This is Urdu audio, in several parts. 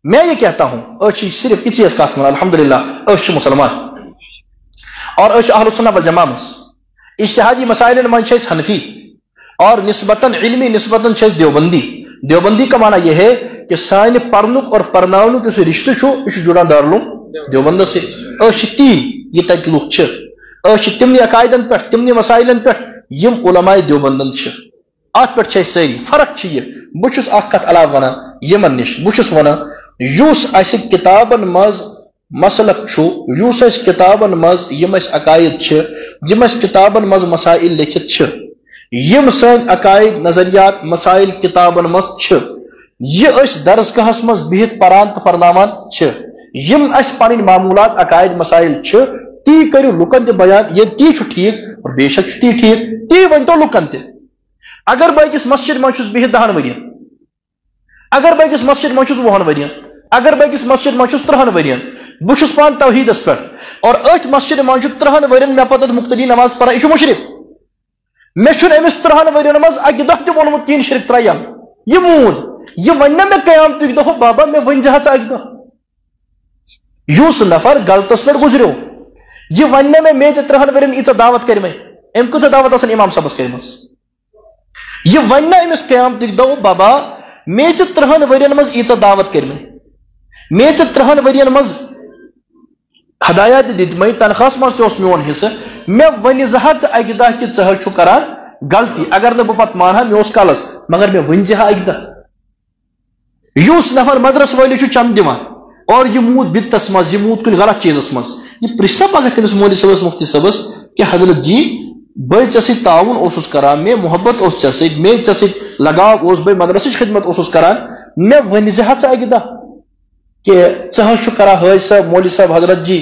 میں یہ کہتا ہوں صرف اس کات من الحمدللہ مسلمان اور اہل سنہ والجماعہ مز اجتہادی مسائل من حنفی اور نسبتاً علمی نسبتاً دیوبندی دیوبندی کا معنی یہ ہے کہ سانہ پرنک اور پرناونک اس رشتہ یہ جڑان دارالعلوم دیوبند سے تی یہ تت لوگ تمنی عقائدن پہ تمنی مسائلن پہ یم علماء دیوبندن ات پہ ساری فرق یہ بہس اخ کت علاوہ ونان یمن نش بہس ونان یس اس کتابن مز مسلک یس اس کتابن مز یم اس عقائد یم اس کتابن مز مسائل لکھت یم سن عقائد نظریات مسائل کتابن مز یہ اس درسگاہس مز بہت پران تو پرناوان یم اس پن معمولات عقائد مسائل تی کرو لکن تہ بیان یہ تی ٹھیک اور بے شک تی ٹھیک تی ونتو لکن تہ اگر بہ أکس مسجد من چھس بہت 10 ورین اگر بہ أکس مسجد من چھس 20 ورین اگر بہ أکس مسجد من چھس 30 ورین بہ چھس پان توحیدس پہ اور ات مسجد من چھ 30 ورین مے پتہ مقتدی نماز پڑھا یہ مشرک مے چھن امس 30 ورین مز اکہ دہ تہ وونمت 3 شرک تریم یہ مود یہ ون مے قیامت دہ بابا مے ون زہ اکہ دہ یس نفر غلطس پہ گزریو یہ ون مے 30 ورین ایت دعوت کرم ام کچھ دعوت آسان امام صاحبس کرم یہ ون امس قیامت دہ بابا مے 30 ورین مز ایت دعوت کرم مے 30 ورین مز ہدایات دتم تنخواہس مز تہ میون حصہ مے ون زہ اکہ دہ کہ ژٕ کران غلطی اگر نہ بہ پتہ مانہا مے کلس مگر مے ون زہ اکہ دہ یس نفر مدرس والی چند دِوان اور یہ مود بدتس مز یہ مود کن غلط چیزس مز یہ پرچھنا پگہ تمس مولوی صاحبس مفتی صاحبس کہ حضرت جی بہ ژے تعاون اوسس کران مے محبت اوس ژے سۭتۍ مے ژے سۭتۍ لگاو اوس بہ مدرسٕچ خدمت اوسس کران مے ون زِ ژٕ اکہ دہ کہ ژٕ حظ چھُکھ کران حٲج صاحب مولوی صاحب حضرت جی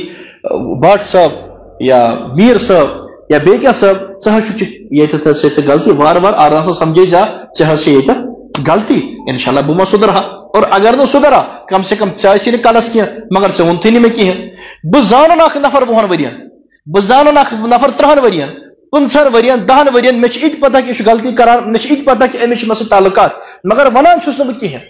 بٹ صاحب یا میر صاحب یا بیٚیہِ کینٛہہ صاحب ژٕ حظ چھُکھ ییٚتٮ۪تھ ژےٚ غلطی وار وار آرام سان سمجھے جا ژےٚ حظ چھے ییٚتٮ۪تھ غلطی انشاءاللہ بہ ما سدرہا اور اگر نہ سدرا کم سے کم ژےٚ نہٕ کلس کینٛہہ مگر ژےٚ ووٚنتھٕے نہٕ مےٚ کِہیٖنۍ بہٕ زانن اکھ نفر 20 ورین بہٕ زانن اکھ نفر 30 ورین 50 ورین 10 ورین مےٚ چھِ اِتہِ پتہ کہ یہِ چھُ غلطی کران مےٚ چھِ اِتہِ پتہ کہ أمِس چھِ مےٚ سۭتۍ تعلقات مگر ونان چھُس نہٕ بہٕ کِہیٖنۍ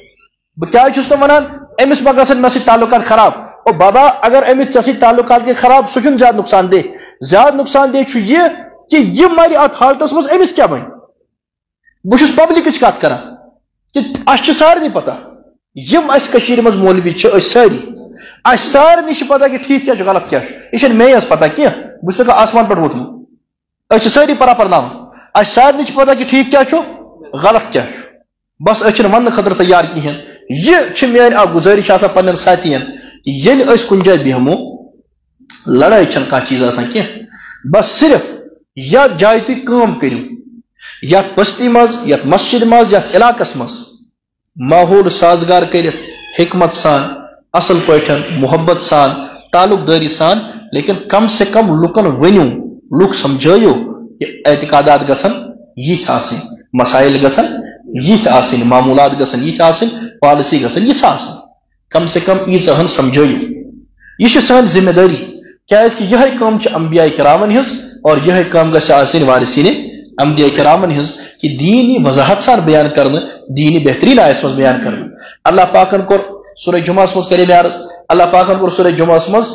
بہٕ کیٛازِ چھُس نہٕ ونان أمِس ما گژھن مےٚ سۭتۍ تعلقات خراب او بابا اگر أمِس ژےٚ سۭتۍ تعلقات گٔے خراب سُہ چھُنہٕ زیادٕ نقصان دہ چھُ یہِ کہ یہِ مرِ اتھ حالتس منٛز أمِس کیٛاہ بنہِ بہٕ چھُس پبلکٕچ کتھ کران کہ اسہِ چھِ سارنٕے پتہ یم اسہِ کٔشیٖرِ منٛز مولوی چھِ أسۍ سٲری اسہِ سارنٕے چھِ پتہ کہ ٹھیٖک کیٛاہ چھُ غلط کیٛاہ چھُ یہِ چھنہٕ مے یٲژ پتہ کینٛہہ بہٕ چھُس دپان آسمان پٮ۪ٹھ ووتمُت أسۍ چھِ سٲری پرناوان اسہِ سارنٕے چھِ پتہ کہ ٹھیٖک کیٛاہ چھُ غلط کیٛاہ چھُ بس أسۍ چھِنہٕ وننہٕ خٲطرٕ تیار کِہیٖنۍ یہ چھِ میٲنۍ اکھ گُزٲرِش آسان پننٮ۪ن ساتھین کہ ییٚلہِ أسۍ کُنہِ جایہِ بیہمو لڑٲے چھنہٕ کانٛہہ چیٖز آسان کینٛہہ بس صرف یتھ جایہِ تُہۍ کٲم کٔرِو یتھ بستی منٛز یتھ مسجد منٛز یتھ علاقس منٛز ماحول سازگار کرت حکمت سان اصل پٲٹھۍ محبت سان تعلق داری سان لیکن کم سے کم لُکن ؤنِو لُکھ سمجھٲیِو کہ اعتقادات گژھن یِتھۍ آسٕنۍ مسائل گژھن یِتھۍ آسٕنۍ معمولات گژھن یِتھۍ آسٕنۍ پالسی گژھن یِژھ آسٕنۍ کم سے کم ییٖژاہ ہن سمجھٲیِو یہ چھِ سٲنۍ ذمہ دٲری کیازِ کہ یِہے کٲم چھِ انبیاء کرامن ہٕنٛز اور یِہے کٲم گژھِ آسٕنۍ وارثیٖنِ انبیاء کرامن ہٕنٛز کہ دین یی وضاحت سان بیان کرنہٕ دین بہترین آیس مز بیان کرنہٕ اللہ پاکن کوٚر سورہ جمعہس مز کرے مےٚ عرض اللہ پاکن کوٚر سورہ جمعہس مز